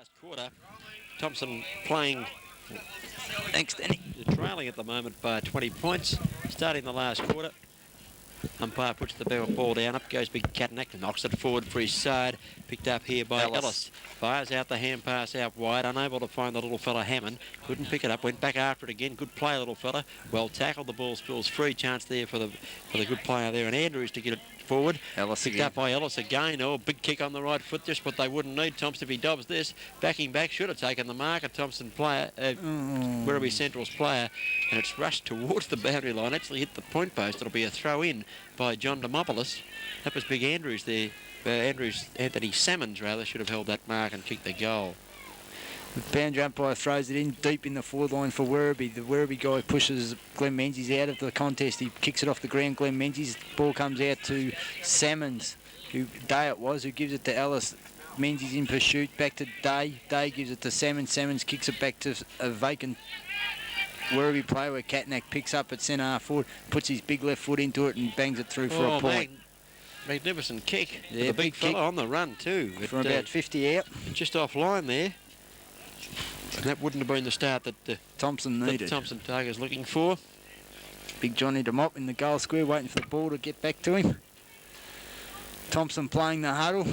last quarter. Thompson playing, Thanks, Danny. trailing at the moment by 20 points. Starting the last quarter. Umpire puts the ball down. Up goes Big Catnack. Knocks it forward for his side. Picked up here by Ellis. Fires out the hand pass out wide. Unable to find the little fella Hammond. Couldn't pick it up. Went back after it again. Good play, little fella. Well tackled. The ball spills free. Chance there for the good player there. And Andrews to get it forward. Ellis Picked again. up by Ellis again. Oh, big kick on the right foot. Just what they wouldn't need. Thompson, if he dobs this, backing back, should have taken the mark. A Thompson player, Werribee Central's player, and it's rushed towards the boundary line. Actually hit the point post. It'll be a throw in by John Demopoulos. That was Big Andrews there. Anthony Salmons rather should have held that mark and kicked the goal. The boundary umpire throws it in deep in the forward line for Werribee. The Werribee guy pushes Glenn Menzies out of the contest. He kicks it off the ground. Glenn Menzies' ball comes out to Salmons, who gives it to Ellis. Menzies in pursuit, back to Day. Day gives it to Salmons. Salmons kicks it back to a vacant Werribee player where Catnack picks up at centre half forward, puts his big left foot into it and bangs it through for a point. Magnificent kick. Yeah, the big fella on the run too. From about 50 out. Just offline there. And that wouldn't have been the start that Thompson needed. That Thompson Tigers looking for. Big Johnny DeMop in the goal square waiting for the ball to get back to him. Thompson playing the huddle.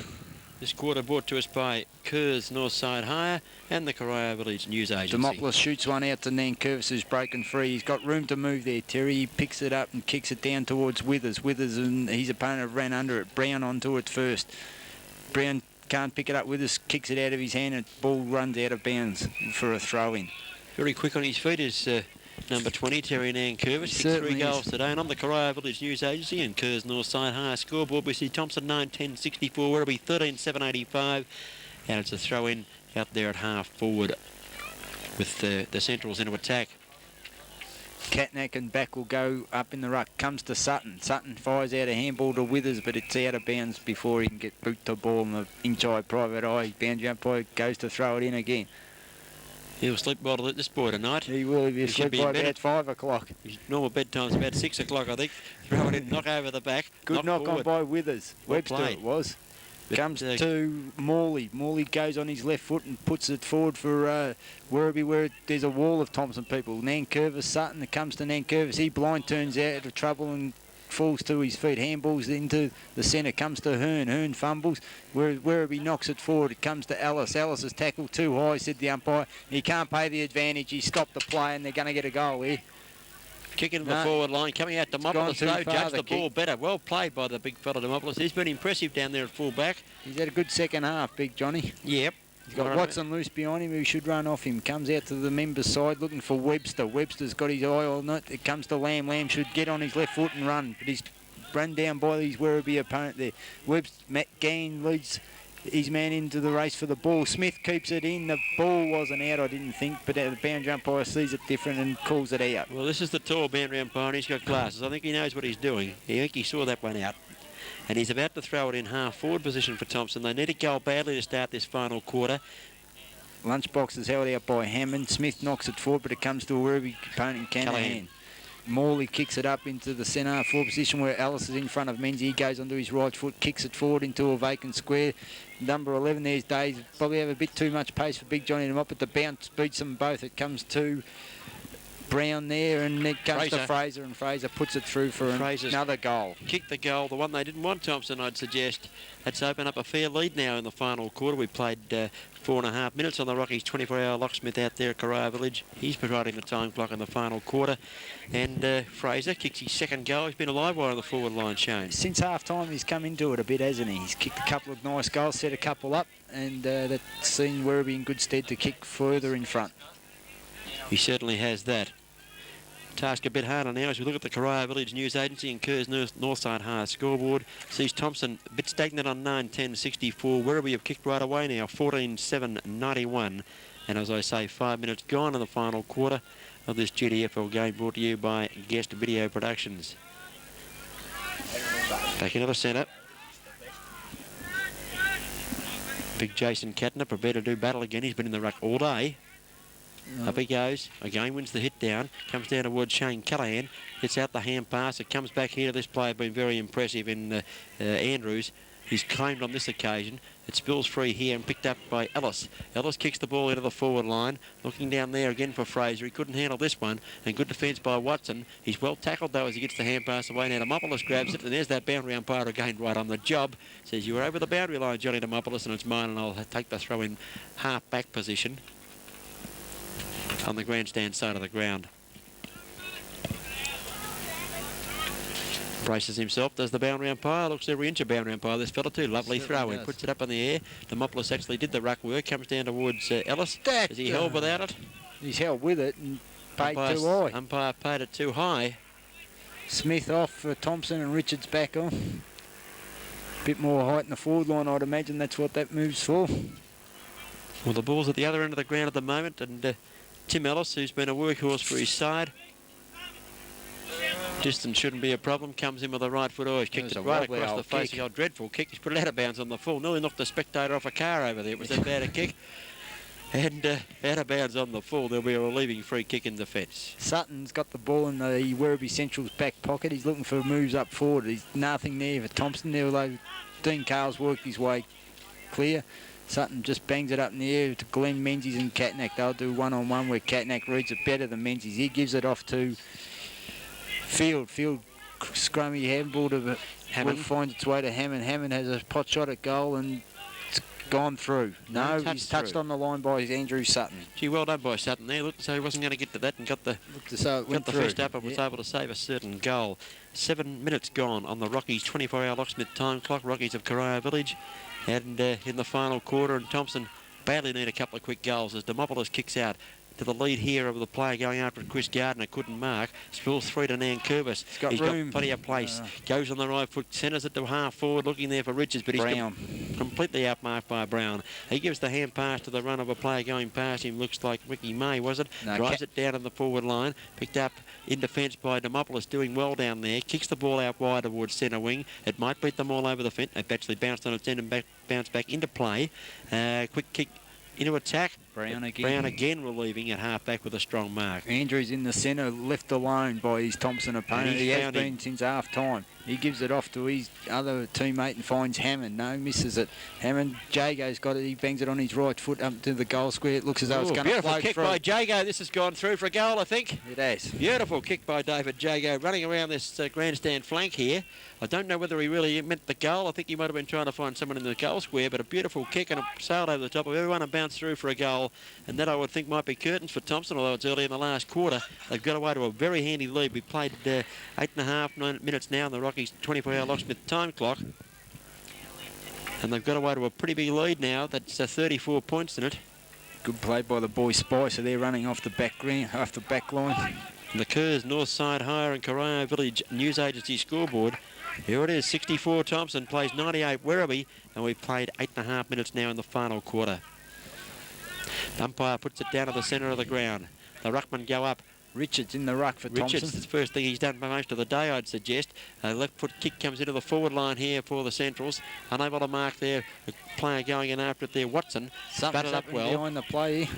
This quarter brought to us by Kerr's Northside Hire and the Corio Village News Agency. Demopoulos shoots one out to Nankervis, who's broken free. He's got room to move there, Terry. He picks it up and kicks it down towards Withers. Withers and his opponent ran under it. Brown onto it first. Brown can't pick it up. Withers kicks it out of his hand and the ball runs out of bounds for a throw-in. Very quick on his feet is number 20, Terry Nankervis. Kicked 3 goals today. And on the Corio Village News Agency and Kerr's Northside High scoreboard, we see Thompson 9-10-64, Werribee 13-7-85. And it's a throw-in out there at half forward with the Centrals into attack. Catnack and back will go up in the ruck. Comes to Sutton. Sutton fires out a handball to Withers, but it's out of bounds before he can get boot to ball in the inside private eye. Boundary umpire goes to throw it in again. He'll sleep well to this boy tonight. He will be asleep by about 5 o'clock. His normal bedtime's about 6 o'clock, I think. Throw it in, knock over the back. Good knock forward. on by Withers. Well Webster played. it was. But, comes to Morley. Morley goes on his left foot and puts it forward for Werribee, where there's a wall of Thompson people. Nankervis, Sutton, it comes to Nankervis. He blind turns out of trouble and falls to his feet. Handballs into the centre. Comes to Hearn. Hearn fumbles. Werribee knocks it forward. It comes to Ellis. Ellis is tackled too high, said the umpire. He can't pay the advantage. He stopped the play and they're going to get a goal here. Kicking the forward line, coming out Demopoulos though, judged the ball kick. better. Well played by the big fella Demopoulos. He's been impressive down there at full back. He's had a good second half, Big Johnny. Yep. He's got Watson loose behind him who should run off him. Comes out to the members' side looking for Webster. Webster's got his eye on it. It comes to Lamb. Lamb should get on his left foot and run, but he's run down by his Werribee opponent there. Matt Gann leads his man into the race for the ball. Smith keeps it in. The ball wasn't out, I didn't think, but the boundary umpire sees it different and calls it out. Well, this is the tall boundary umpire and he's got glasses. I think he knows what he's doing. I think he saw that one out. And he's about to throw it in half forward position for Thompson. They need a goal badly to start this final quarter. Lunchbox is held out by Hammond. Smith knocks it forward, but it comes to a Werribee opponent, Canahan. Morley kicks it up into the centre half forward position where Ellis is in front of Menzies. He goes onto his right foot, kicks it forward into a vacant square. Number 11 there's Days. Probably have a bit too much pace for Big Johnny to mop, but the bounce beats them both. It comes to Brown there and it comes to Fraser, and Fraser puts it through for another goal. Kicked the goal, the one they didn't want, Thompson, I'd suggest. That's opened up a fair lead now in the final quarter. We played 4.5 minutes on the Rockies 24-hour locksmith out there at Corio Village. He's providing the time clock in the final quarter. And Fraser kicks his second goal. He's been a live wire on the forward line, Shane. Since half-time, he's come into it a bit, hasn't he? He's kicked a couple of nice goals, set a couple up, and that's seen Werribee in good stead to kick further in front. He certainly has that. Task a bit harder now as we look at the Corio Village News Agency and Kerr's Northside High scoreboard. Sees Thompson a bit stagnant on 9-10-64. Werribee have kicked right away now, 14-7-91. And as I say, 5 minutes gone in the final quarter of this GDFL game, brought to you by Guest Video Productions. Back into the centre. Big Jason Catner prepared to do battle again. He's been in the ruck all day. Up he goes. Again wins the hit down. Comes down towards Shane Callahan. Hits out the hand pass. It comes back here to this player. Been very impressive in Andrews. He's claimed on this occasion It spills free here and picked up by Ellis. Ellis kicks the ball into the forward line. Looking down there again for Fraser. He couldn't handle this one. And good defence by Watson. He's well tackled though as he gets the hand pass away. Now Demopoulos grabs it, and there's that boundary umpire again right on the job. Says, you were over the boundary line, Johnny Demopoulos, and it's mine, and I'll take the throw in half-back position on the grandstand side of the ground. Braces himself, does the boundary umpire. Looks every inch of boundary umpire, this fella too. Lovely throw in, puts it up in the air. Demopoulos actually did the ruck work, comes down towards Ellis. Is he held without it? He's held with it and paid too high. Umpire paid it too high. Smith off for Thompson and Richards back on. Bit more height in the forward line, I'd imagine that's what that move's for. Well, the ball's at the other end of the ground at the moment, and Tim Ellis, who's been a workhorse for his side, distance shouldn't be a problem. Comes in with the right foot. Oh, he's kicked it right across the face. He got a dreadful kick. He's put it out of bounds on the full. Nearly knocked the spectator off a car over there. It was that bad a kick. And out of bounds on the full. There'll be a relieving free kick in defence. Sutton's got the ball in the Werribee Central's back pocket. He's looking for moves up forward. There's nothing there for Thompson there, although Dean Carl's worked his way clear. Sutton just bangs it up in the air to Glenn Menzies and Catnack. They'll do one-on-one where Catnack reads it better than Menzies. He gives it off to Field scrummy handball to Hammond. Finds its way to Hammond. Hammond has a pot shot at goal and it's gone through. No, he's touched on the line by Andrew Sutton. Gee, well done by Sutton there. Looked as though he wasn't going to get to that and got the first up and was able to save a certain goal. 7 minutes gone on the Rockies 24-hour locksmith time clock. Rockies of Corio Village. And in the final quarter, and Thompson badly need a couple of quick goals as Demopoulos kicks out to the lead here of the player going after Chris Gardner. Couldn't mark. Spills through to Nankervis. He's got plenty of place. Goes on the right foot. Centres it to half forward. Looking there for Richards. But he's completely outmarked by Brown. He gives the hand pass to the run of a player going past him. Looks like Ricky May, was it? No, drives it down in the forward line. Picked up in defence by Demopoulos. Doing well down there. Kicks the ball out wide towards centre wing. It might beat them all over the fence. It actually bounced on its end and bounced back into play. Quick kick into attack. Brown again relieving at half-back with a strong mark. Andrews in the centre, left alone by his Thompson opponent. He has been since half-time. He gives it off to his other teammate and finds Hammond. No, misses it. Hammond, Jago's got it. He bangs it on his right foot up to the goal square. It looks as though it's going to float through. Beautiful kick by Jago. This has gone through for a goal, I think. It has. Beautiful kick by David Jago, running around this grandstand flank here. I don't know whether he really meant the goal. I think he might have been trying to find someone in the goal square, but a beautiful kick and it sailed over the top of everyone and bounced through for a goal. And that I would think might be curtains for Thompson, although it's early in the last quarter. They've got away to a very handy lead. We played 9 minutes now in the Rockies 24-hour locksmith time clock. And they've got away to a pretty big lead now. That's 34 points in it. Good play by the boy Spicer. They're running off the back line. The Kerrs Northside Hire and Corio Village News Agency scoreboard. Here it is, 64 Thompson plays 98 Werribee, and we've played 8.5 minutes now in the final quarter. The umpire puts it down to the centre of the ground. The ruckmen go up. Richards in the ruck for Thompson. Richards, the first thing he's done for most of the day, I'd suggest. A left foot kick comes into the forward line here for the Centrals. Unable to mark there. The player going in after it there, Watson. Something's up well behind the play.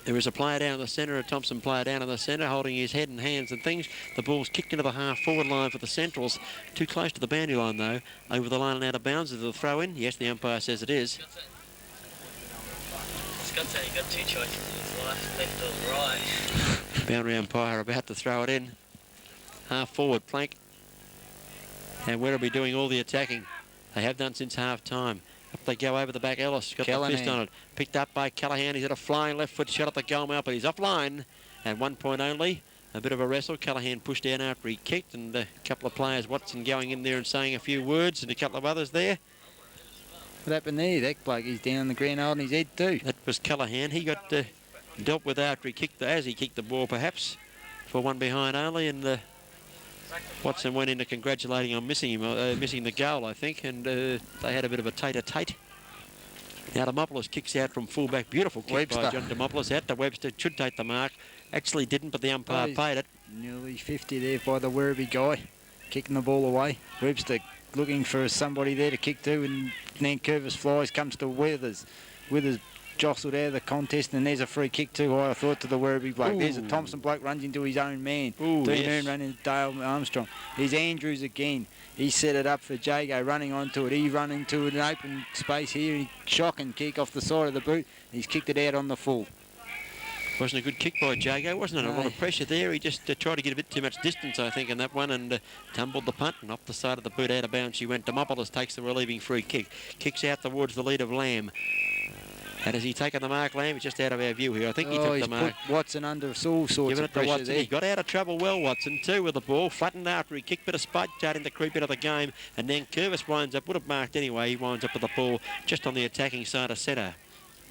There is a player down in the centre, a Thompson player down in the centre, holding his head and hands and things. The ball's kicked into the half-forward line for the Centrals. Too close to the boundary line, though. Over the line and out of bounds. Is it a throw-in? Yes, the umpire says it is. Scott's only got two choices, left or right. Boundary umpire about to throw it in. Half-forward plank. And Werribee doing all the attacking. They have done since half-time. Up they go over the back. Ellis got the fist on it. Picked up by Callaghan. He's got a flying left foot shot at the goal mouth, but he's offline. And 1 point only. A bit of a wrestle. Callaghan pushed down after he kicked, and a couple of players, Watson going in there and saying a few words, and a couple of others there. What happened there? That bloke, he's down on the ground holding his head too. That was Callaghan. He got dealt with after he kicked as he kicked the ball, perhaps, for one behind only, and Watson went into congratulating on missing him, missing the goal, I think, and they had a bit of a tete-a-tete. Now Demopoulos kicks out from fullback. Beautiful kick by John Demopoulos out to Webster. Should take the mark. Actually didn't, but the umpire paid it. Nearly 50 there by the Werribee guy, kicking the ball away. Webster looking for somebody there to kick to, and Nankervis flies, comes to Withers. Withers jostled out of the contest, and there's a free kick too high, I thought, to the Werribee bloke. Ooh. There's a Thompson bloke, runs into his own man. Ooh, Dean yes. Hearn running into Dale Armstrong. Here's Andrews again. He set it up for Jago, running onto it. He run into an open space here. He shocking kick off the side of the boot. He's kicked it out on the full. Wasn't a good kick by Jago, wasn't it? No. A lot of pressure there. He just tried to get a bit too much distance, I think, in that one, and tumbled the punt, and off the side of the boot, out of bounds she went. Demopoulos takes the relieving free kick. Kicks out towards the lead of Lamb. And has he taken the mark, Lamb? He's just out of our view here. I think he took the mark. Put Watson under all sorts Giving of it to pressure Watson. there. He got out of trouble well, Watson, too, with the ball. Flattened after he kicked, bit of spike starting to creep into the game. And then Curvis winds up, would have marked anyway. He winds up with the ball just on the attacking side of centre.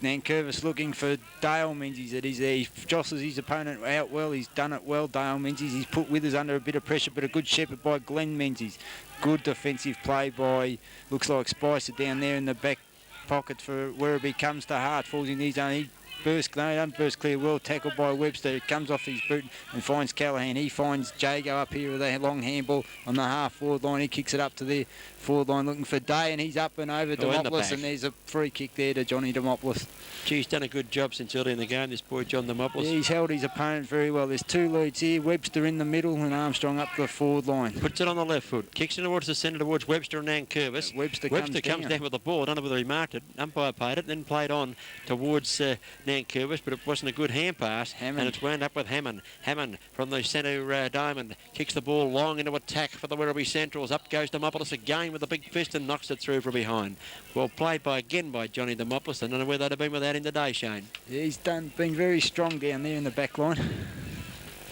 Nankervis looking for Dale Menzies. He jostles his opponent out well. He's done it well, Dale Menzies. He's put Withers under a bit of pressure, but a good shepherd by Glenn Menzies. Good defensive play by, looks like Spicer down there in the back pocket for Werribee. Comes to Hart, falls in his own. He burst, no, he doesn't burst clear, well tackled by Webster. It comes off his boot and finds Callahan. He finds Jago up here with a long handball on the half-forward line. He kicks it up to the forward line looking for Day, and he's up and over Demopoulos, and there's a free kick there to Johnny Demopoulos. Gee, he's done a good job since early in the game, this boy John Demopoulos. Yeah, he's held his opponent very well. There's two leads here, Webster in the middle and Armstrong up the forward line. Puts it on the left foot, kicks it towards the centre towards Webster and Nankervis. Webster comes down with the ball. I don't know whether he marked it. Umpire paid it, then played on towards Nankervis, but it wasn't a good hand pass. Hammond. And it's wound up with Hammond. Hammond from the centre diamond kicks the ball long into attack for the Werribee Centrals. Up goes Demopoulos again with a big fist and knocks it through from behind. Well played again by Johnny Demopoulos. I don't know where they'd have been without him today, Shane. Yeah, he's been very strong down there in the back line.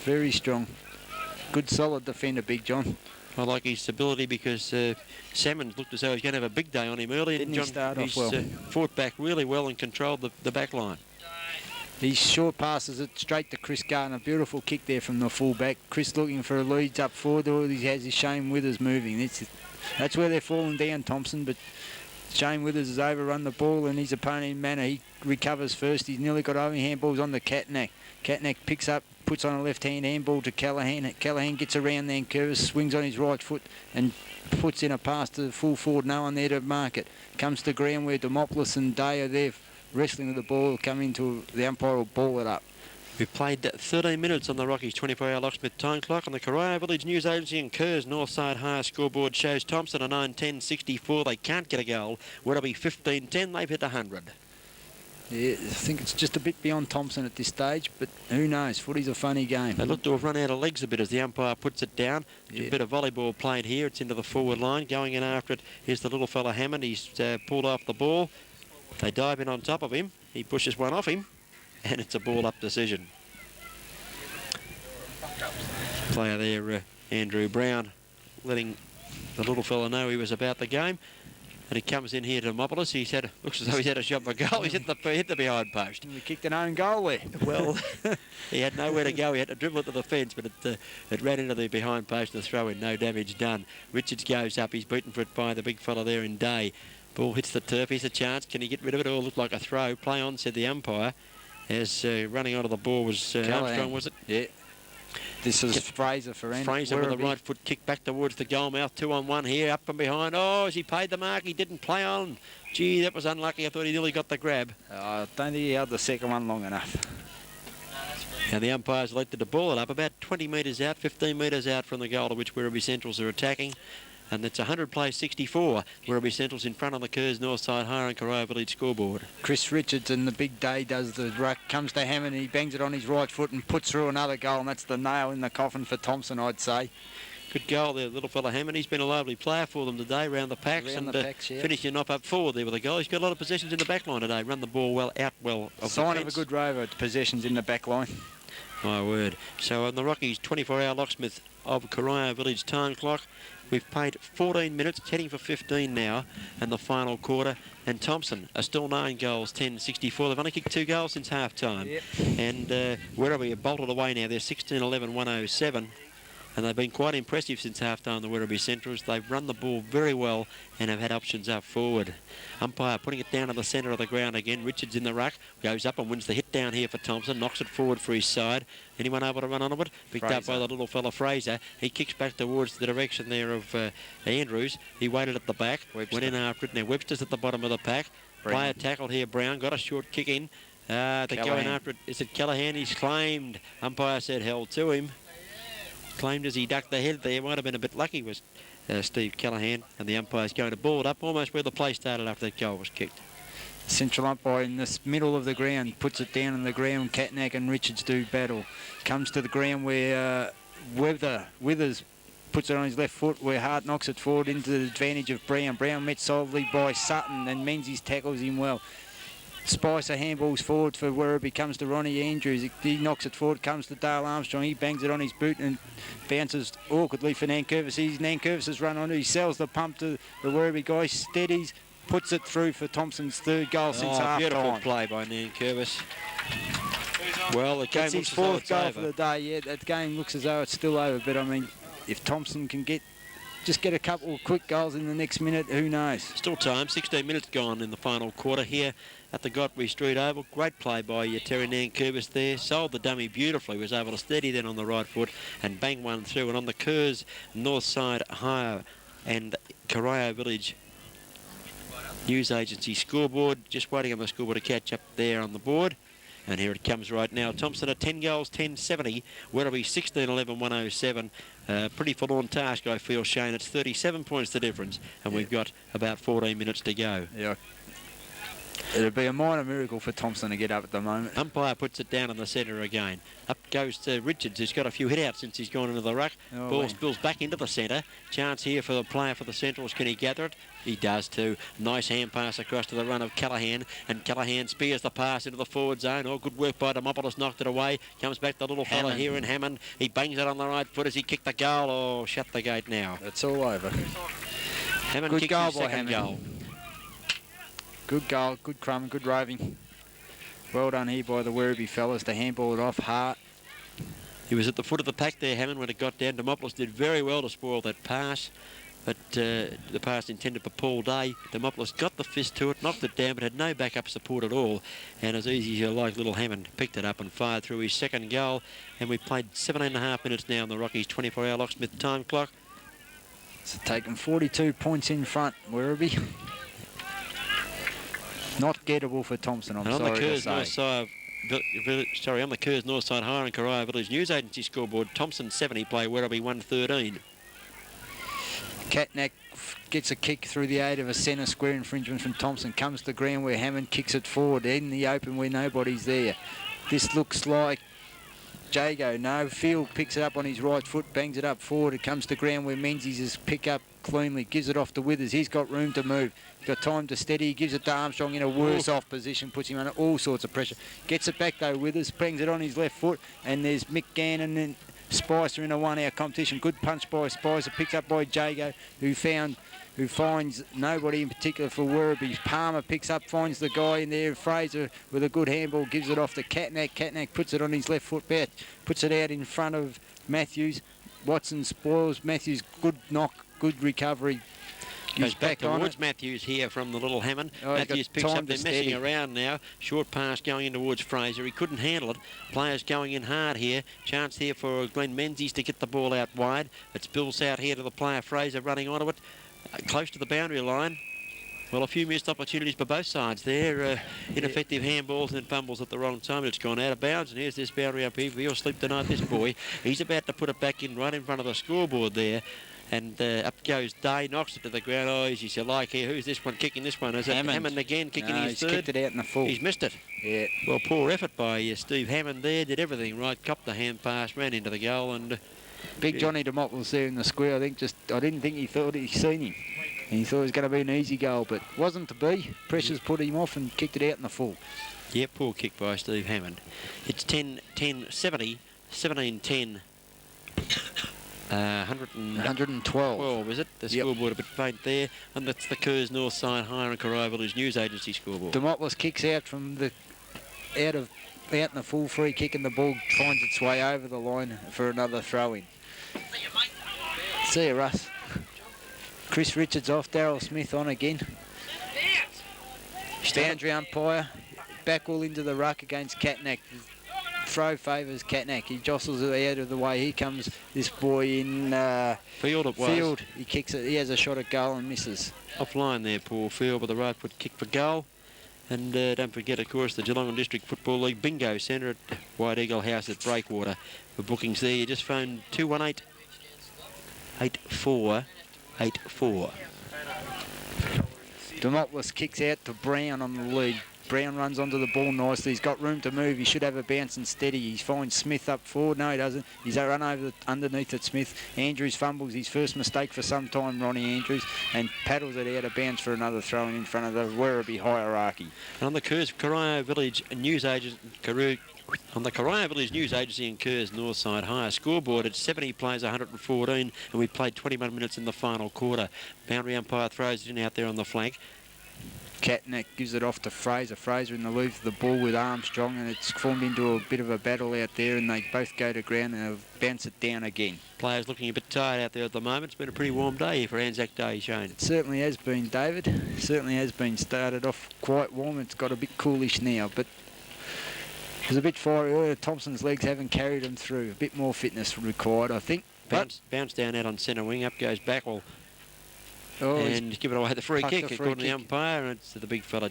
Very strong. Good solid defender, Big John. I like his ability because Salmons looked as though he was going to have a big day on him early. Didn't John, he start off he's well? Fought back really well and controlled the back line. He short passes it straight to Chris Gardner. Beautiful kick there from the full-back. Chris looking for a leads up forward. All he has is Shane Withers moving. That's where they're falling down, Thompson, but Shane Withers has overrun the ball and his opponent in manner. He recovers first. He's nearly got over handballs on the Catnack. Catnack picks up, puts on a left-hand handball to Callahan. Callahan gets around then, Curtis swings on his right foot and puts in a pass to the full forward. No one there to mark it. Comes to ground where Demopoulos and Day are there wrestling with the ball. Come into the umpire will ball it up. We've played 13 minutes on the Rockies 24-hour locksmith time clock on the Corio Village News Agency and Kerr's Northside High scoreboard shows Thompson a 9-10-64. They can't get a goal. Werribee 15-10. They've hit 100. Yeah, I think it's just a bit beyond Thompson at this stage, but who knows? Footy's a funny game. They look to have run out of legs a bit as the umpire puts it down. Yeah. A bit of volleyball played here. It's into the forward line. Going in after it is the little fella Hammond. He's pulled off the ball. They dive in on top of him. He pushes one off him, and it's a ball-up decision. Player there, Andrew Brown, letting the little fella know he was about the game. And he comes in here to Demopoulos. Looks as though he's had a shot for goal. He's hit the behind post. We kicked an own goal there. Well, he had nowhere to go. He had to dribble it to the fence, but it ran into the behind post and a throw in. No damage done. Richards goes up. He's beaten for it by the big fella there in Day. Ball hits the turf. Here's a chance. Can he get rid of it? Or look like a throw. Play on, said the umpire. As running onto the ball was Armstrong, was it? Yeah. This is Fraser for Andy. Fraser with the right foot kick back towards the goal mouth. 2-on-1 here, up from behind. Oh, has he paid the mark? He didn't play on. Gee, that was unlucky. I thought he nearly got the grab. I don't think he held the second one long enough. And the umpires elected to ball it up about 20 metres out, 15 metres out from the goal to which Werribee Centrals are attacking. And it's 100 plays 64. Werribee Centrals in front on the Kerr's Northside High and Corio Village scoreboard. Chris Richards in the big day does the ruck, comes to Hammond and he bangs it on his right foot and puts through another goal, and that's the nail in the coffin for Thompson, I'd say. Good goal there, little fella Hammond. He's been a lovely player for them today around the packs yeah. Finishing off up forward there with a goal. He's got a lot of possessions in the back line today. Run the ball well, out well. Sign of a good rover, possessions in the back line. My word. So on the Rockies 24-hour locksmith of Corio Village time clock, we've played 14 minutes, heading for 15 now, and the final quarter. And Thompson are still 9 goals, 10-64. They've only kicked 2 goals since half-time. Yep. And Werribee are bolted away now. They're 16-11-107. And they've been quite impressive since half-time, the Werribee Centrals. They've run the ball very well and have had options up forward. Umpire putting it down to the centre of the ground again. Richards in the ruck, goes up and wins the hit down here for Thompson, knocks it forward for his side. Anyone able to run onto it? Picked up by the little fella Fraser. He kicks back towards the direction there of Andrews. He waited at the back, went in after it. Now Webster's at the bottom of the pack. Player tackled here, Brown. Got a short kick in. They're going after it. Is it Callaghan? He's claimed. Umpire said held to him. Claimed as he ducked the head there. Might have been a bit lucky was Steve Callaghan. And the umpire's going to ball it up almost where the play started after that goal was kicked. Central umpire in the middle of the ground puts it down on the ground. Catnack and Richards do battle. Comes to the ground where Withers puts it on his left foot, where Hart knocks it forward into the advantage of Brown. Brown met solidly by Sutton, and Menzies tackles him well. Spicer handballs forward for Werribee, comes to Ronnie Andrews. He knocks it forward, comes to Dale Armstrong. He bangs it on his boot and bounces awkwardly for Nankervis. Nankervis has run on it. He sells the pump to the Werribee guy, steadies, puts it through for Thompson's third goal since half-time. Beautiful play by Nankervis. Well, the game That's his fourth goal for the day. Yeah, that game looks as though it's still over. But, I mean, if Thompson can just get a couple of quick goals in the next minute, who knows? Still time. 16 minutes gone in the final quarter here at the Godfrey Street Oval. Great play by Terry Nankervis there. Sold the dummy beautifully. Was able to steady then on the right foot and bang one through. And on the Kerrs north side higher and Corio Village News Agency scoreboard. Just waiting on the scoreboard to catch up there on the board. And here it comes right now. Thompson at 10 goals, 10-70. Werribee 16-11, 107. Pretty full-on task, I feel, Shane. It's 37 points the difference, and we've got about 14 minutes to go. Yeah. It'd be a minor miracle for Thompson to get up at the moment. Umpire puts it down in the centre again. Up goes to Richards, who's got a few hit-outs since he's gone into the ruck. Ball spills back into the centre. Chance here for the player for the Centrals. Can he gather it? He does too. Nice hand pass across to the run of Callaghan, and Callaghan spears the pass into the forward zone. Oh, good work by Demopoulos, knocked it away. Comes back the little fella here in Hammond. He bangs it on the right foot as he kicked the goal. Oh, shut the gate now. It's all over. Hammond good kicks goal his by second goal. Good goal, good crumb, good roving. Well done here by the Werribee fellas to handball it off. Hart. He was at the foot of the pack there, Hammond, when it got down. Demopoulos did very well to spoil that pass, but the pass intended for Paul Day. Demopoulos got the fist to it, knocked it down, but had no backup support at all. And as easy as you like, little Hammond picked it up and fired through his second goal. And we played 17.5 minutes now on the Rockies 24-hour locksmith time clock. So taking 42 points in front, Werribee. Not gettable for Thompson, I'm sorry to say. On the Kerrs north side higher and Corio Village News Agency scoreboard, Thompson 70 play, Werribee 113. Catnack gets a kick through the aid of a centre square infringement from Thompson. Comes to the ground where Hammond kicks it forward in the open where nobody's there. This looks like Jago. No, Field picks it up on his right foot, bangs it up forward. It comes to ground where Menzies is pick up cleanly, gives it off to Withers. He's got room to move. He's got time to steady. He gives it to Armstrong in a worse off position, puts him under all sorts of pressure. Gets it back though, Withers, bangs it on his left foot, and there's Mick Gannon and Spicer in a one-hour competition. Good punch by Spicer, picked up by Jago, who finds nobody in particular for Werribee. Palmer picks up, finds the guy in there. Fraser with a good handball gives it off to Catnack. Catnack puts it on his left foot, puts it out in front of Matthews. Watson spoils Matthews. Good knock, good recovery. Goes back towards Matthews here from the little Hammond. Matthews picks up, they're messing around now. Short pass going in towards Fraser. He couldn't handle it. Players going in hard here. Chance here for Glenn Menzies to get the ball out wide. It spills out here to the player Fraser running onto it. Close to the boundary line. Well, a few missed opportunities by both sides there. Ineffective handballs and fumbles at the wrong time. It's gone out of bounds, and here's this boundary up here. He'll sleep tonight, this boy. He's about to put it back in right in front of the scoreboard there. And up goes Day, knocks it to the ground. Oh, easy as you like here. Who's this one kicking this one? Is it Hammond again kicking his third? He's kicked it out in the full. He's missed it. Yeah. Well, poor effort by Steve Hammond there. Did everything right. Copped the hand pass, ran into the goal, and Big Johnny Demopoulos there in the square. I didn't think he thought he'd seen him. And he thought it was going to be an easy goal, but wasn't to be. Pressures put him off and kicked it out in the full. Yeah, poor kick by Steve Hammond. It's 10-70, 17-10. 112, is it? The scoreboard a bit faint there, and that's the Kerrs north side higher and Corio Village News Agency scoreboard. Demopoulos kicks out from the out in the full free kick, and the ball finds its way over the line for another throw in. See you, Russ. Chris Richards off, Daryl Smith on again. Boundary umpire, back all into the ruck against Catnack. Throw favours Catnack. He jostles it out of the way. Here comes this boy in Field. It was. Field. He kicks it. He has a shot at goal and misses. Offline there, poor Field with the right foot kick for goal. And don't forget, of course, the Geelong District Football League Bingo Centre at White Eagle House at Breakwater. For bookings there, you just phone 218 8484. Demopoulos kicks out to Brown on the lead. Brown runs onto the ball nicely. He's got room to move. He should have a bounce and steady. He finds Smith up forward. No, he doesn't. He's run over underneath at Smith. Andrews fumbles his first mistake for some time, Ronnie Andrews, and paddles it out of bounds for another throw in front of the Werribee hierarchy. And on the Corio Village News Agency, on the Corio Village News Agency in Kerr's Northside Higher scoreboard, it's 70 plays 114, and we played 21 minutes in the final quarter. Boundary umpire throws it in out there on the flank. Catnack gives it off to Fraser. Fraser in the loop of the ball with Armstrong, and it's formed into a bit of a battle out there, and they both go to ground and bounce it down again. Players looking a bit tired out there at the moment. It's been a pretty warm day here for Anzac Day, Shane. It certainly has been, David. It certainly has been. Started off quite warm. It's got a bit coolish now, but it was a bit fiery earlier. Thompson's legs haven't carried him through. A bit more fitness required, I think. Bounce down out on centre wing. Up goes Backwell. Oh, And give it away the free kick, free according to the kick. umpire. And it's the big fella,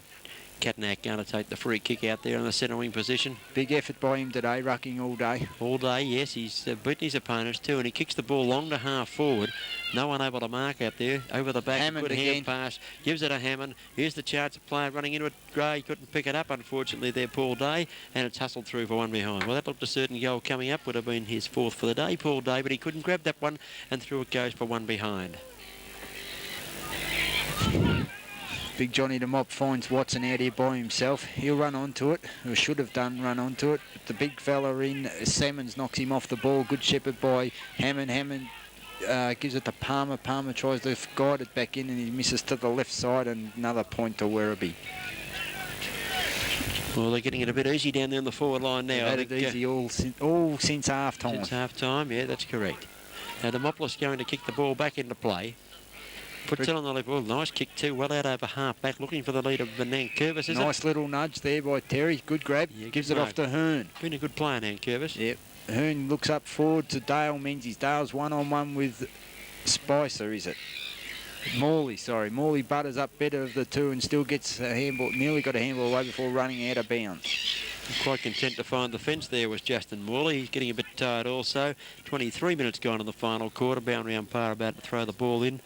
Catnack, going to take the free kick out there in the centre wing position. big effort by him today, rucking all day. All day, yes. He's beaten his opponents too, and he kicks the ball long to half forward. No one able to mark out there. Over the back, Hammond good again. hand pass. Gives it a Hammond. Here's the chance of player running into it. Gray couldn't pick it up, unfortunately, there, Paul Day. And it's hustled through for one behind. Well, that looked a certain goal coming up. Would have been his fourth for the day, Paul Day, but he couldn't grab that one, and through it goes for one behind. Big Johnny the Mop finds Watson out here by himself. He'll run onto it, or should have done run onto it. But the big fella in, Salmons knocks him off the ball. Good shepherd by Hammond. Hammond gives it to Palmer. Palmer tries to guide it back in, and he misses to the left side, and another point to Werribee. Well, they're getting it a bit easy down there on the forward line now. They've had it easy all since half time. Since half time, yeah, that's correct. Now, Demopoulos going to kick the ball back into play. Puts it on the left. Well, nice kick too. Well out over half back, looking for the lead of Nankervis, is it? Nice little nudge there by Terry. Good grab. Yeah, Gives good it off to Hearn. Been a good player, Nankervis. Yep. Hearn looks up forward to Dale Menzies. Dale's one-on-one with Spicer, is it? Morley, sorry. Morley butters up better of the two and still gets a handball. Nearly got a handball away before running out of bounds. Quite content to find the fence there was Justin Morley. He's getting a bit tired also. 23 minutes gone in the final quarter. Boundary umpire about to throw the ball in.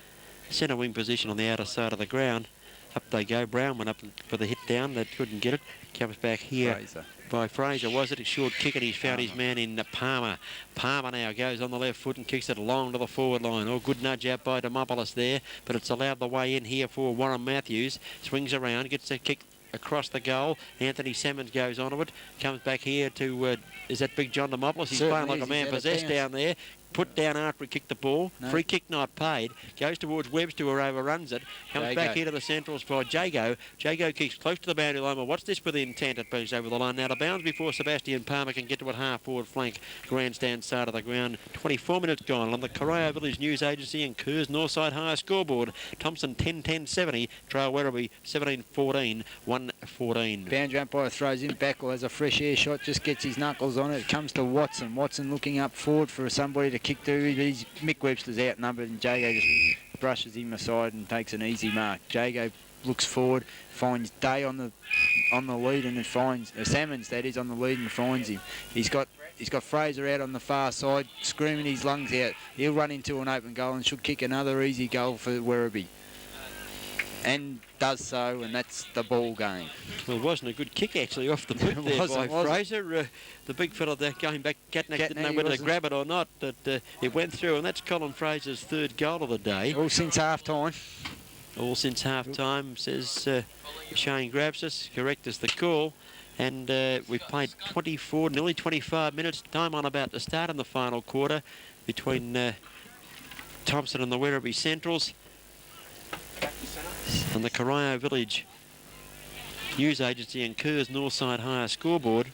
Centre wing position on the outer side of the ground. Up they go. Brown went up for the hit down. They couldn't get it. Comes back here Fraser. by Fraser. Was it a short kick, and he's found his man in Palmer. Palmer now goes on the left foot and kicks it along to the forward line. Oh, good nudge out by Demopoulos there, but it's allowed the way in here for Warren Matthews. Swings around, gets a kick across the goal. Anthony Salmons goes onto it. Comes back here to, is that Big John Demopoulos? He's Certainly playing like a man he's out of possessed bounds. down there. Put down after he kicked the ball. No. Free kick not paid. Goes towards Webster, who overruns it. Comes back here to the centrals for Jago. Jago kicks close to the boundary line. Well, what's this with the intent? It goes over the line. Now to bounds before Sebastian Palmer can get to it half forward flank. Grandstand side of the ground. 24 minutes gone on the Corio Village News Agency and Kerr's Northside Higher scoreboard. Thompson 10-10-70. Trail Werribee 17-14. 1-14. Boundary umpire throws in. Backwell has a fresh air shot. Just gets his knuckles on it. It comes to Watson. Watson looking up forward for somebody to kick to. Mick Webster's outnumbered, and Jago just brushes him aside and takes an easy mark. Jago looks forward, finds Day on the lead, and then finds Salmons, that is, on the lead, and finds him. He's got Fraser out on the far side, screaming his lungs out. He'll run into an open goal and should kick another easy goal for Werribee. And does so, and that's the ball game. Well, it wasn't a good kick actually off the boot there by Fraser. The big fella there going back, Catnack didn't know whether to grab it or not, but it went through, and that's Colin Fraser's third goal of the day. All since half time. All since half time, says Shane Grabsus. Correct is the call. And we've played 24, nearly 25 minutes. Time on about to start in the final quarter between Thompson and the Werribee Centrals. And the Corio Village News Agency and Kerr's Northside Higher scoreboard.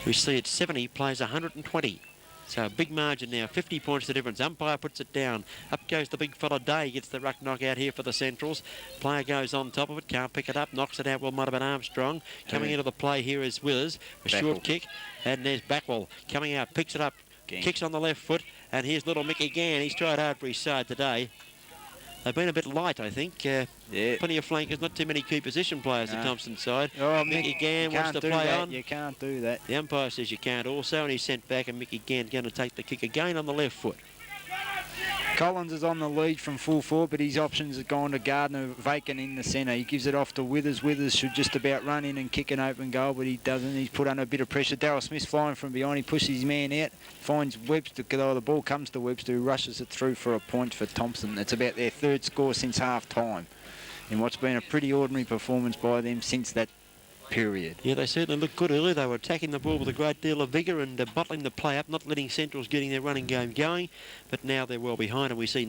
We see it 70 plays 120. So a big margin now, 50 points the difference. Umpire puts it down. Up goes the big fella Day, gets the ruck knock out here for the Centrals. Player goes on top of it, can't pick it up, knocks it out. Well, might have been Armstrong. Coming into the play here is Withers. A short kick, and there's Backwell coming out, picks it up, kicks on the left foot, and here's little Mickey Gann. He's tried hard for his side today. They've been a bit light, I think. Yeah. Plenty of flankers, not too many key position players at Thompson's side. Oh, Mickey Mick, Gann wants to play on. You can't do that. The umpire says you can't also, and he's sent back, and Mickey Gann going to take the kick again on the left foot. Collins is on the lead from full forward, but his options have gone to Gardner, vacant in the centre. He gives it off to Withers. Withers should just about run in and kick an open goal, but he doesn't. He's put under a bit of pressure. Darryl Smith's flying from behind. He pushes his man out, finds Webster. The ball comes to Webster, who rushes it through for a point for Thompson. It's about their third score since half-time, in what's been a pretty ordinary performance by them since that period. Yeah, they certainly looked good earlier. They were attacking the ball with a great deal of vigour and bottling the play up, not letting Centrals getting their running game going. But now they're well behind, and we see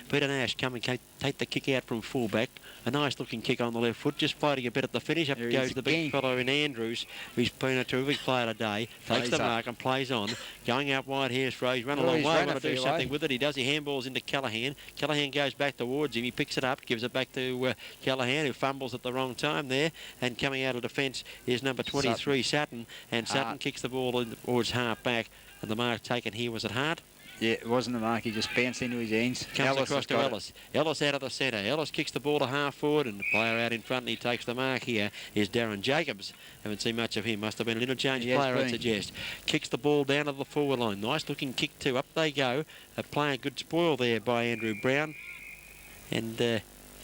Peter Nash come and take the kick out from fullback. A nice looking kick on the left foot, just fighting a bit at the finish. Up goes the big fellow in Andrews, who's been a terrific player today. Takes the mark and plays on. Going out wide, here's Fraser. Run a long way, want to do something with it. He does. He handballs into Callaghan. Callaghan goes back towards him. He picks it up, gives it back to Callaghan, who fumbles at the wrong time there. And coming out of defence is number 23, Sutton. And Sutton kicks the ball towards half back. And the mark taken here was at Hart. Yeah, it wasn't a mark. He just bounced into his hands. Comes across to Ellis. Ellis out of the centre. Ellis kicks the ball to half forward, and the player out in front, and he takes the mark here is Darren Jacobs. Haven't seen much of him. Must have been an interchange player, I'd suggest. Kicks the ball down to the forward line. Nice looking kick too. Up they go. Playing a good spoil there by Andrew Brown. And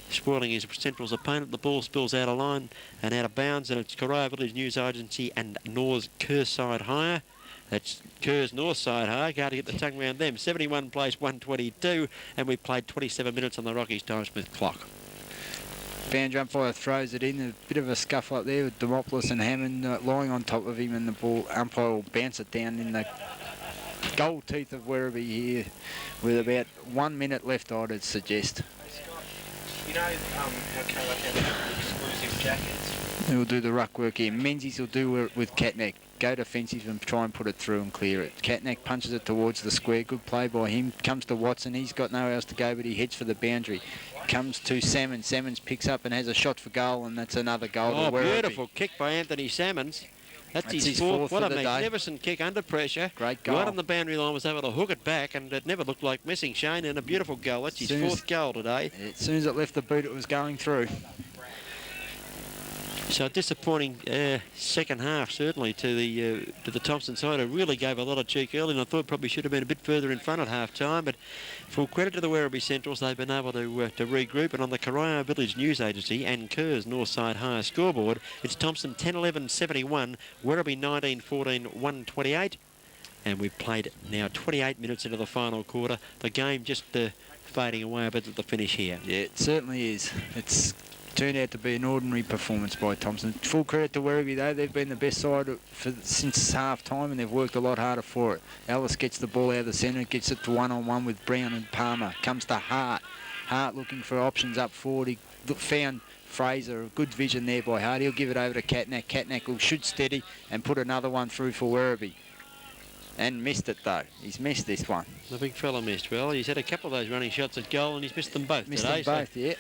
spoiling his Central's opponent. The ball spills out of line and out of bounds, and it's Corio Village News Agency and Nor's Kerside Hire. That's Kerr's north side high. Got to get the tongue round them. 71 plays 122, and we played 27 minutes on the Rockies Time Smith clock. Boundary umpire throws it in. A bit of a scuffle up there with Demopoulos and Hammond lying on top of him, and the ball umpire will bounce it down in the gold teeth of Werribee here with about 1 minute left, I'd suggest. You know how Carla have exclusive jackets? He'll do the ruck work here. Menzies will do it with Catnack. Go defensive and try and put it through and clear it. Catnack punches it towards the square. Good play by him. Comes to Watson. He's got nowhere else to go, but he heads for the boundary. Comes to Salmons. Salmons picks up and has a shot for goal, and that's another goal. Oh, beautiful kick by Anthony Salmons. That's his fourth. What a magnificent kick under pressure. Great goal. Right on the boundary line, was able to hook it back, and it never looked like missing, Shane, and a beautiful goal. That's his fourth goal today. As soon as it left the boot, it was going through. So a disappointing second half, certainly, to the Thompson side, who really gave a lot of cheek early, and I thought probably should have been a bit further in front at half-time. But full credit to the Werribee Centrals, they've been able to regroup. And on the Corio Village News Agency and Kerr's Northside High scoreboard, it's Thompson 10-11-71, Werribee 19-14, 128. And we've played now 28 minutes into the final quarter. The game just fading away a bit at the finish here. Yeah, it certainly is. It's turned out to be an ordinary performance by Thompson. Full credit to Werribee though. They've been the best side since half-time, and they've worked a lot harder for it. Ellis gets the ball out of the centre, gets it to one-on-one with Brown and Palmer. Comes to Hart. Hart looking for options up forward. He found Fraser. Good vision there by Hart. He'll give it over to Catnack. Catnack will shoot steady and put another one through for Werribee. And missed it though. He's missed this one. The big fella missed. Well, he's had a couple of those running shots at goal, and he's missed them both today. Yeah.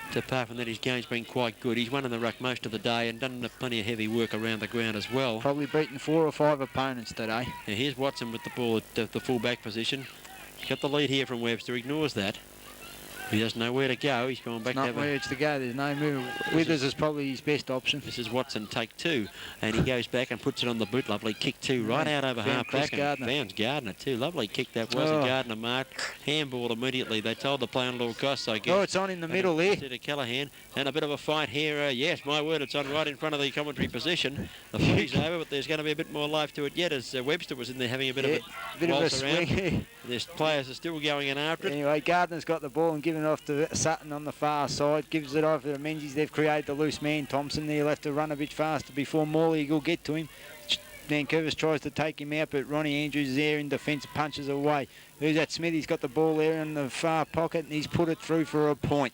But apart from that, his game's been quite good. He's won in the ruck most of the day and done plenty of heavy work around the ground as well. Probably beaten 4 or 5 opponents today. Now here's Watson with the ball at the full-back position. He's got the lead here from Webster. Ignores that. He doesn't know where to go. He's gone back to not where it's to go. There's no move. Withers is probably his best option. This is Watson, take 2. And he goes back and puts it on the boot. Lovely kick 2, right out over half back. And found Gardner too. Lovely kick that was. And Gardner marked. Handball immediately. They told the play on all costs, I guess. Oh, it's on in the middle there. To Callaghan. And a bit of a fight here. Yes, my word, it's on right in front of the commentary position. The footy's over, but there's going to be a bit more life to it yet, as Webster was in there having a bit of a swing. There's players are still going in after it. Anyway, Gardner's got the ball and giving it off to Sutton on the far side. Gives it off to Menzies. They've created the loose man, Thompson. He'll have to run a bit faster before Morley will get to him. Nankervis tries to take him out, but Ronnie Andrews is there in defence, punches away. Who's that? Smith? He's got the ball there in the far pocket, and he's put it through for a point.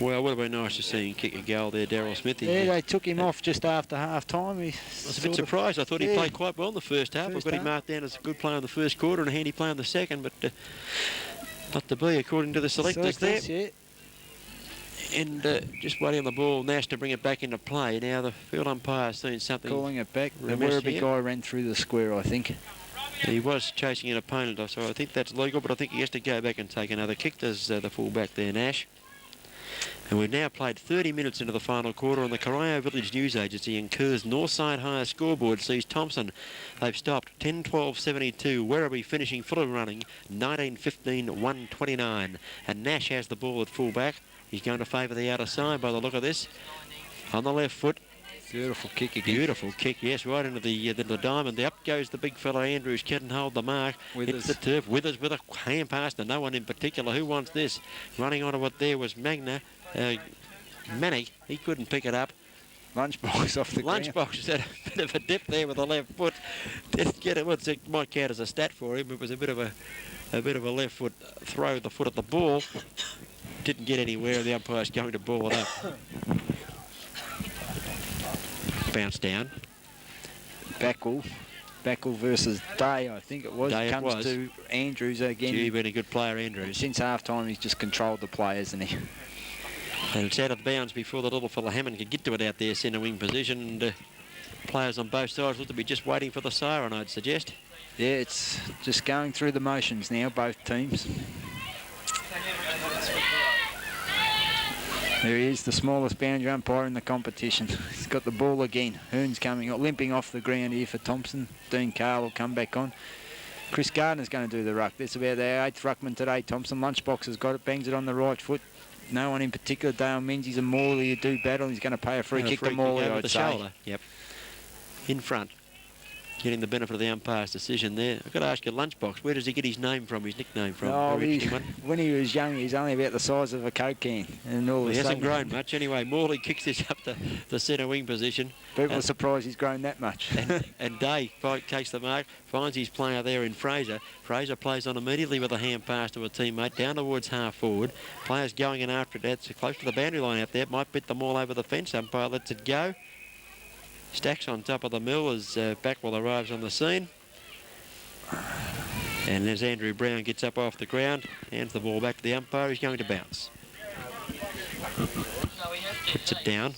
Well, it would have been nice to see him kick a goal there, Darryl Smith. Yeah, they took him off just after half-time. I was a bit surprised. I thought he played quite well in the first half. I've got him marked down as a good player in the first quarter and a handy player in the second, but not to be, according to the selectors there. Yeah. And just waiting on the ball, Nash to bring it back into play. Now the field umpire's seen something. Calling it back. The Werribee guy ran through the square, I think. He was chasing an opponent, so I think that's legal, but I think he has to go back and take another kick. Does the fullback there, Nash. And we've now played 30 minutes into the final quarter on the Corio Village News Agency and Kerr's Northside Higher scoreboard sees Thompson. They've stopped 10-12-72. Werribee finishing full of running 19-15-129. And Nash has the ball at fullback. He's going to favour the outer side by the look of this. On the left foot. Beautiful kick again. Beautiful kick, yes, right into the diamond. Up goes the big fellow Andrews. Couldn't hold the mark. It's the turf. Withers with a hand pass to no one in particular. Who wants this? Running onto what there was Magna. Manic, he couldn't pick it up. Lunchbox off the ground. Lunchbox has had a bit of a dip there with the left foot. Didn't get it. It might count as a stat for him. It was a bit of a left foot throw with the foot at the ball. Didn't get anywhere. The umpire's going to ball it up. Bounce down. Backall versus Day, I think it was. Day Comes it was. to Andrews again. Gee, been a good player, Andrews. Since half-time, he's just controlled the play, hasn't he? And it's out of bounds before the little fella Hammond could get to it out there, centre wing position. And players on both sides look to be just waiting for the siren, I'd suggest. Yeah, it's just going through the motions now, both teams. There he is, the smallest boundary umpire in the competition. He's got the ball again. Hearn's coming, limping off the ground here for Thompson. Dean Carl will come back on. Chris Gardner's going to do the ruck. That's about their 8th ruckman today. Thompson Lunchbox has got it, bangs it on the right foot. No one in particular. Dale Menzies and Morley who do battle. He's going to pay a free kick to Morley, I'd say. Shoulder. Yep. In front. Getting the benefit of the umpire's decision there. I've got to ask you, Lunchbox, where does he get his name from, his nickname from? Oh, when he was young, he was only about the size of a Coke can. And all he hasn't grown much. Anyway, Morley kicks this up to the centre wing position. People are surprised he's grown that much. and Day takes the mark, finds his player there in Fraser. Fraser plays on immediately with a hand pass to a teammate, down towards half forward. Players going in after it. That's close to the boundary line out there. It might bit them all over the fence. Umpire lets it go. Stacks on top of the mill as Backwell arrives on the scene. And as Andrew Brown gets up off the ground, hands the ball back to the umpire, he's going to bounce. Puts it down.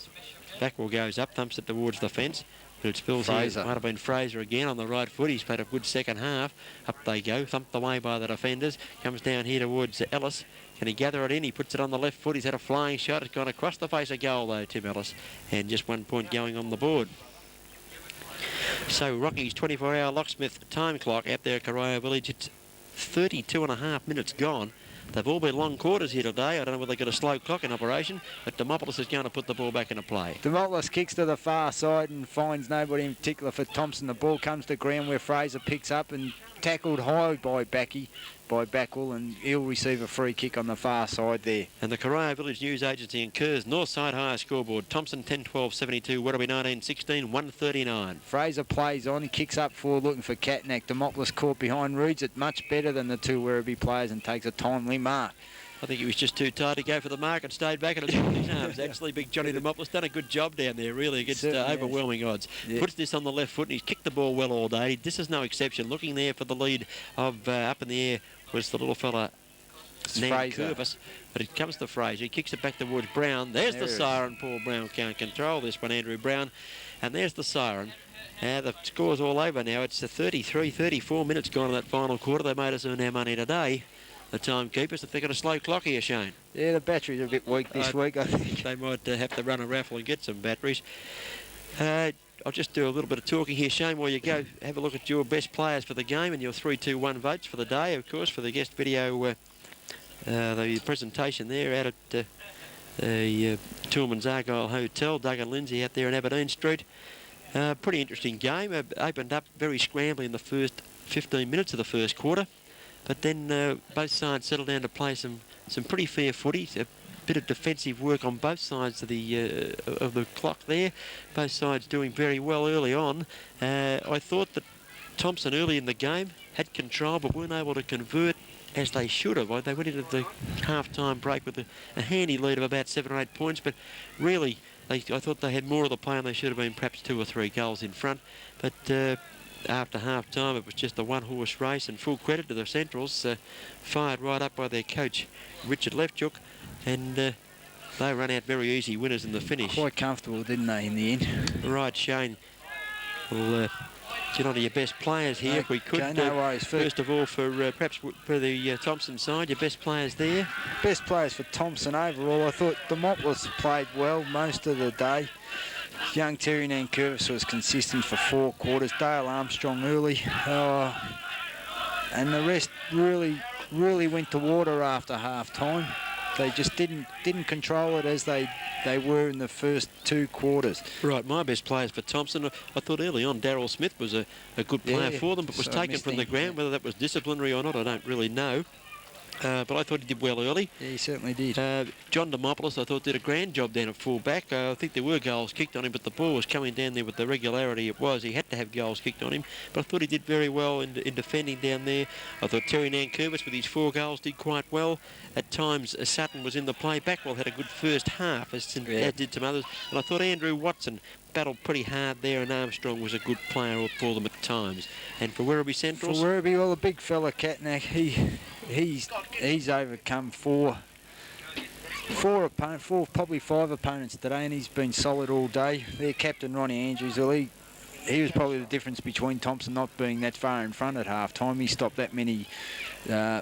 Backwell goes up, thumps it towards the fence. But it spills Fraser. here. Might have been Fraser again on the right foot. He's played a good second half. Up they go, thumped away by the defenders. Comes down here towards Ellis. Can he gather it in? He puts it on the left foot. He's had a flying shot. It's gone across the face of goal though, Tim Ellis. And just 1 point going on the board. So Rocky's 24-hour locksmith time clock out there at Corio Village. It's 32.5 minutes gone. They've all been long quarters here today. I don't know whether they've got a slow clock in operation, but Demopoulos is going to put the ball back into play. Demopoulos kicks to the far side and finds nobody in particular for Thompson. The ball comes to ground where Fraser picks up and tackled high by Backwell, and he'll receive a free kick on the far side there. And the Corio Village News Agency and Kerr's Northside Higher scoreboard. Thompson 10-12-72, Werribee 19-16, 139. Fraser plays on, he kicks up forward looking for Catnack. Demopoulos caught behind, reads it much better than the two Werribee players and takes a timely mark. I think he was just too tired to go for the mark and stayed back and it's in his arms. Actually, big Johnny Demopoulos done a good job down there, really, against overwhelming odds. Yeah. Puts this on the left foot and he's kicked the ball well all day. This is no exception. Looking there for the lead of up in the air was the little fella, Nan Curvis. But it comes to Fraser. He kicks it back towards Brown. There's the siren. Paul Brown can't control this one, Andrew Brown. And there's the siren. The score's all over now. It's 34 minutes gone in that final quarter. They made us earn our money today. The timekeepers, if they've got a slow clock here, Shane. Yeah, the batteries are a bit weak this week, I think. They might have to run a raffle and get some batteries. I'll just do a little bit of talking here, Shane, while you go. Have a look at your best players for the game and your 3-2-1 votes for the day, of course, for the guest video, the presentation there out at the Toolman's Argyle Hotel. Doug and Lindsay out there in Aberdeen Street. Pretty interesting game. Opened up very scrambly in the first 15 minutes of the first quarter. But then both sides settled down to play some pretty fair footy. A bit of defensive work on both sides of the clock there. Both sides doing very well early on. I thought that Thompson early in the game had control but weren't able to convert as they should have. They went into the half-time break with a handy lead of about 7 or 8 points, but really I thought they had more of the play and they should have been perhaps 2 or 3 goals in front. But after half-time, it was just a one-horse race, and full credit to the Centrals, fired right up by their coach, Richard Leftchook, and they run out very easy winners in the finish. Quite comfortable, didn't they, in the end? Right, Shane. We'll get on to your best players here, if we could. Okay, no worries. First of all, for perhaps for the Thompson side, your best players there. Best players for Thompson overall. I thought Demopoulos played well most of the day. Young Terry Nankervis was consistent for 4 quarters. Dale Armstrong early. And the rest really went to water after half-time. They just didn't control it as they were in the first 2 quarters. Right, my best players for Thompson. I thought early on Daryl Smith was a good player for them, but was taken from the ground. Whether that was disciplinary or not, I don't really know. But I thought he did well early. Yeah, he certainly did. John Demopoulos, I thought, did a grand job down at full-back. I think there were goals kicked on him, but the ball was coming down there with the regularity it was. He had to have goals kicked on him, but I thought he did very well in defending down there. I thought Terry Nankervis, with his 4 goals, did quite well. At times, Sutton was in the play. Backwell had a good first half, as did some others. And I thought Andrew Watson battled pretty hard there, and Armstrong was a good player for them at times. And for Werribee Centrals? For Werribee, well, the big fella, Katnack, he's overcome four, probably 5 opponents today, and he's been solid all day. Their captain, Ronnie Andrews, well, he was probably the difference between Thompson not being that far in front at half-time. He stopped that many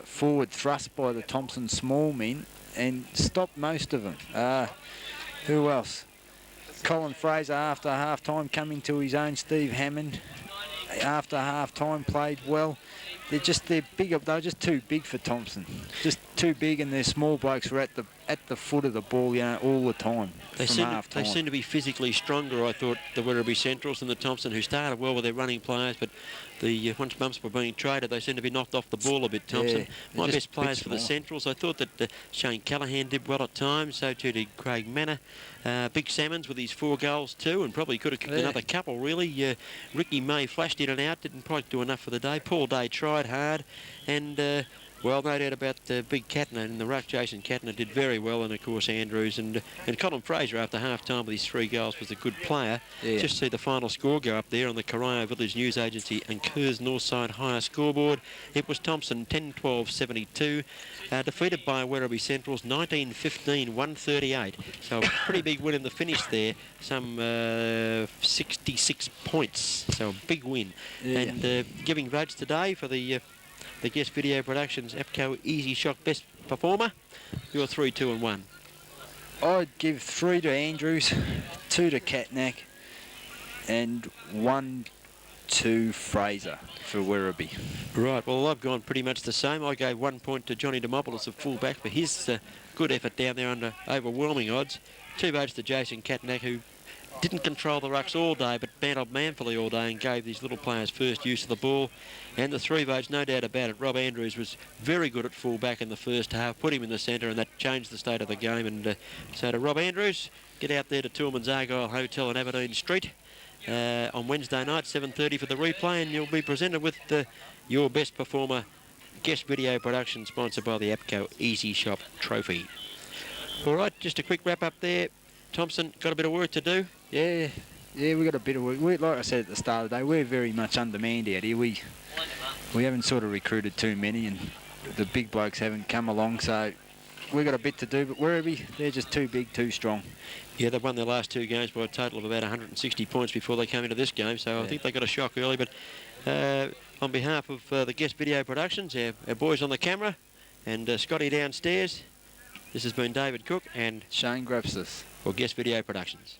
forward thrusts by the Thompson small men and stopped most of them. Who else? Colin Fraser after half-time coming to his own. Steve Hammond after half-time played well. They're big. They're just too big for Thompson. Just too big, and their small blokes were at the foot of the ball, all the time. They seem to be physically stronger, I thought, the Werribee Centrals than the Thompson, who started well with their running players, but once bumps were being traded, they seem to be knocked off the ball a bit, Thompson. Yeah, my best players for the Centrals, I thought that Shane Callaghan did well at times, so too did Craig Manor. Big Salmons with his 4 goals too, and probably could have kicked another couple, really. Ricky May flashed in and out, didn't quite do enough for the day. Paul Day tried hard, and well, no doubt about Big Katner in the ruck. Jason Katner did very well, and of course Andrews and Colin Fraser after half-time with his 3 goals was a good player. Yeah. Just see the final score go up there on the Corio Village News Agency and Kerr's Northside Higher scoreboard. It was Thompson 10-12-72, defeated by Werribee Centrals 19-15-138. So a pretty big win in the finish there, some 66 points. So a big win. Yeah. And giving votes today for the Guest Video Productions APCO Easy Shock Best Performer. You're 3, 2 and 1. I'd give 3 to Andrews, 2 to Katnack, and 1 to Fraser for Werribee. Right, well, I've gone pretty much the same. I gave 1 point to Johnny Demopoulos of full-back for his good effort down there under overwhelming odds. 2 votes to Jason Katnack, who didn't control the rucks all day, but battled manfully all day and gave these little players first use of the ball. And the 3 votes, no doubt about it. Rob Andrews was very good at full-back in the first half, put him in the centre, and that changed the state of the game. And so to Rob Andrews, get out there to Tillman's Argyle Hotel on Aberdeen Street on Wednesday night, 7:30 for the replay, and you'll be presented with your best performer guest video production sponsored by the APCO Easy Shop Trophy. All right, just a quick wrap-up there. Thompson, got a bit of work to do? Yeah, we got a bit of work. Like I said at the start of the day, we're very much undermanned out here. We haven't sort of recruited too many, and the big blokes haven't come along, so we've got a bit to do. But Werribee, they're just too big, too strong. Yeah, they've won their last 2 games by a total of about 160 points before they came into this game, so I think they got a shock early. But on behalf of the Guest Video Productions, our boys on the camera, and Scotty downstairs, this has been David Cook and Shane Grabstis for Guest Video Productions.